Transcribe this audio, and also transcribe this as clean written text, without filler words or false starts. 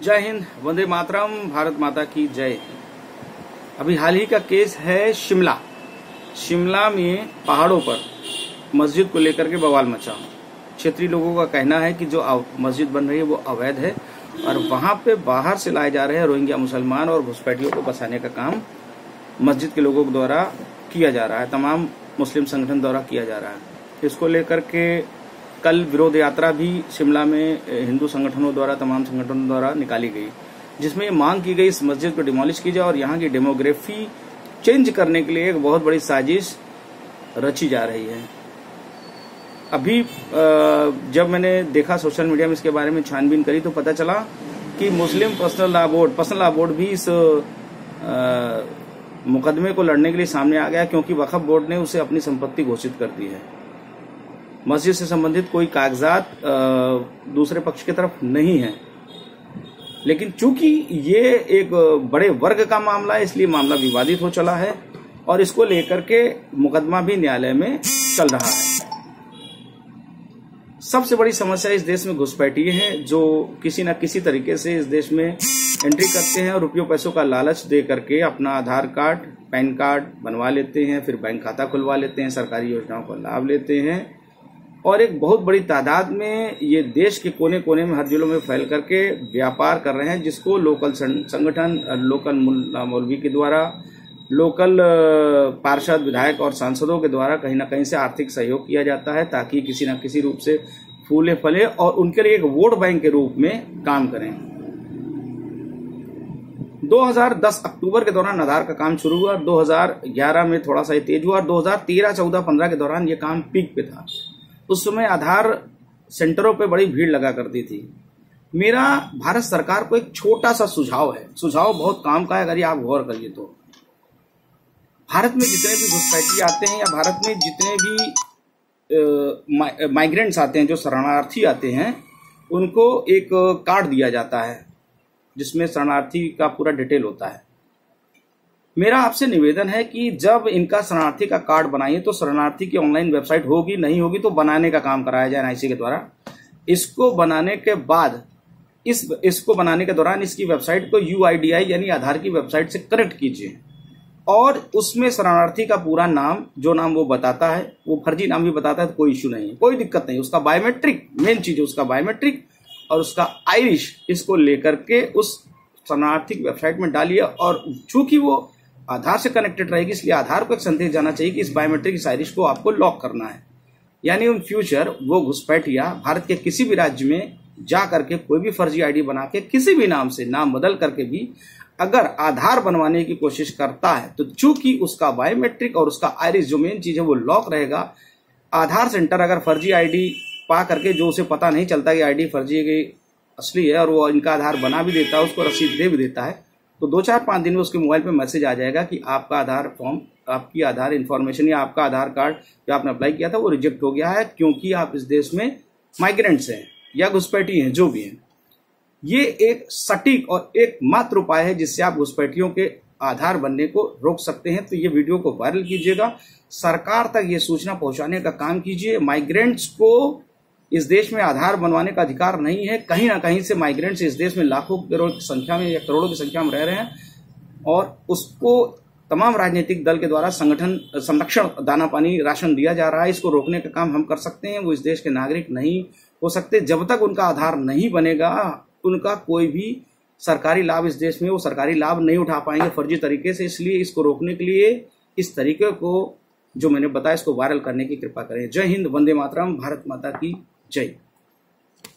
जय हिंद, वंदे मातरम, भारत माता की जय। अभी हाल ही का केस है शिमला में पहाड़ों पर मस्जिद को लेकर के बवाल मचा। क्षेत्रीय लोगों का कहना है कि जो मस्जिद बन रही है वो अवैध है और वहां पे बाहर से लाए जा रहे हैं रोहिंग्या मुसलमान और घुसपैठियों को बसाने का काम मस्जिद के लोगों द्वारा किया जा रहा है, तमाम मुस्लिम संगठन द्वारा किया जा रहा है। इसको लेकर के कल विरोध यात्रा भी शिमला में हिंदू संगठनों द्वारा, तमाम संगठनों द्वारा निकाली गई, जिसमें मांग की गई इस मस्जिद को डिमोलिश की जाए और यहाँ की डेमोग्राफी चेंज करने के लिए एक बहुत बड़ी साजिश रची जा रही है। अभी जब मैंने देखा सोशल मीडिया में इसके बारे में छानबीन करी तो पता चला कि मुस्लिम पर्सनल लॉ बोर्ड भी इस मुकदमे को लड़ने के लिए सामने आ गया, क्योंकि वक्फ बोर्ड ने उसे अपनी संपत्ति घोषित कर दी है। मस्जिद से संबंधित कोई कागजात दूसरे पक्ष की तरफ नहीं है, लेकिन चूंकि ये एक बड़े वर्ग का मामला है इसलिए मामला विवादित हो चला है और इसको लेकर के मुकदमा भी न्यायालय में चल रहा है। सबसे बड़ी समस्या इस देश में घुसपैठिए हैं, जो किसी न किसी तरीके से इस देश में एंट्री करते हैं और रुपयों पैसों का लालच दे करके अपना आधार कार्ड, पैन कार्ड बनवा लेते हैं, फिर बैंक खाता खुलवा लेते हैं, सरकारी योजनाओं का लाभ लेते हैं और एक बहुत बड़ी तादाद में ये देश के कोने कोने में, हर जिलों में फैल करके व्यापार कर रहे हैं, जिसको लोकल संगठन, लोकल मुल्ला मौलवी के द्वारा, लोकल पार्षद, विधायक और सांसदों के द्वारा कहीं ना कहीं से आर्थिक सहयोग किया जाता है, ताकि किसी न किसी रूप से फूले फले और उनके लिए एक वोट बैंक के रूप में काम करें। 2010 अक्टूबर के दौरान आधार का काम शुरू हुआ, 2011 में थोड़ा सा तेज हुआ और 2013, 14, 15 के दौरान ये काम पीक पे था। उस समय आधार सेंटरों पे बड़ी भीड़ लगा करती थी। मेरा भारत सरकार को एक छोटा सा सुझाव है, सुझाव बहुत काम का है, अगर आप गौर करिए तो। भारत में जितने भी घुसपैठी आते हैं या भारत में जितने भी माइग्रेंट्स आते हैं, जो शरणार्थी आते हैं, उनको एक कार्ड दिया जाता है जिसमें शरणार्थी का पूरा डिटेल होता है। मेरा आपसे निवेदन है कि जब इनका शरणार्थी का कार्ड बनाइए तो शरणार्थी की ऑनलाइन वेबसाइट होगी, नहीं होगी तो बनाने का काम कराया जाए एनआईसी के द्वारा। इसको बनाने के बाद इसको बनाने के दौरान इसकी वेबसाइट को UIDI यानी आधार की वेबसाइट से कनेक्ट कीजिए और उसमें शरणार्थी का पूरा नाम, जो नाम वो बताता है, वो फर्जी नाम भी बताता है तो कोई इश्यू नहीं है, कोई दिक्कत नहीं। उसका बायोमेट्रिक, मेन चीज है उसका बायोमेट्रिक और उसका आइरिश, इसको लेकर के उस शरणार्थी की वेबसाइट में डालिए और चूंकि वो आधार से कनेक्टेड रहेगी इसलिए आधार को एक संदेश जाना चाहिए कि इस बायोमेट्रिक, इस आइरिश को आपको लॉक करना है। यानी इन फ्यूचर वो घुसपैठिया भारत के किसी भी राज्य में जा करके कोई भी फर्जी आईडी बना के किसी भी नाम से, नाम बदल करके भी अगर आधार बनवाने की कोशिश करता है तो चूंकि उसका बायोमेट्रिक और उसका आइरिस, जो मेन चीज है, वो लॉक रहेगा। आधार सेंटर अगर फर्जी आईडी पा करके, जो उसे पता नहीं चलता कि आईडी फर्जी है कि असली है, और वो इनका आधार बना भी देता है, उसको रसीद दे भी देता है, तो 2-4-5 दिन में उसके मोबाइल पे मैसेज आ जाएगा कि आपका आधार फॉर्म, आपकी आधार इन्फॉर्मेशन या आपका आधार कार्ड जो आपने अप्लाई किया था वो रिजेक्ट हो गया है, क्योंकि आप इस देश में माइग्रेंट्स हैं या घुसपैठी हैं, जो भी हैं। ये एक सटीक और एक मात्र उपाय है जिससे आप घुसपैठियों के आधार बनने को रोक सकते हैं। तो ये वीडियो को वायरल कीजिएगा, सरकार तक ये सूचना पहुंचाने का काम कीजिए। माइग्रेंट्स को इस देश में आधार बनवाने का अधिकार नहीं है। कहीं ना कहीं से माइग्रेंट्स इस देश में लाखों करोड़ की संख्या में या करोड़ों की संख्या में रह रहे हैं और उसको तमाम राजनीतिक दल के द्वारा संरक्षण, दाना पानी, राशन दिया जा रहा है। इसको रोकने का काम हम कर सकते हैं। वो इस देश के नागरिक नहीं हो सकते जब तक उनका आधार नहीं बनेगा। उनका कोई भी सरकारी लाभ इस देश में वो सरकारी लाभ नहीं उठा पाएंगे फर्जी तरीके से। इसलिए इसको रोकने के लिए इस तरीके को जो मैंने बताया इसको वायरल करने की कृपा करें। जय हिंद, वंदे मातरम, भारत माता की जय।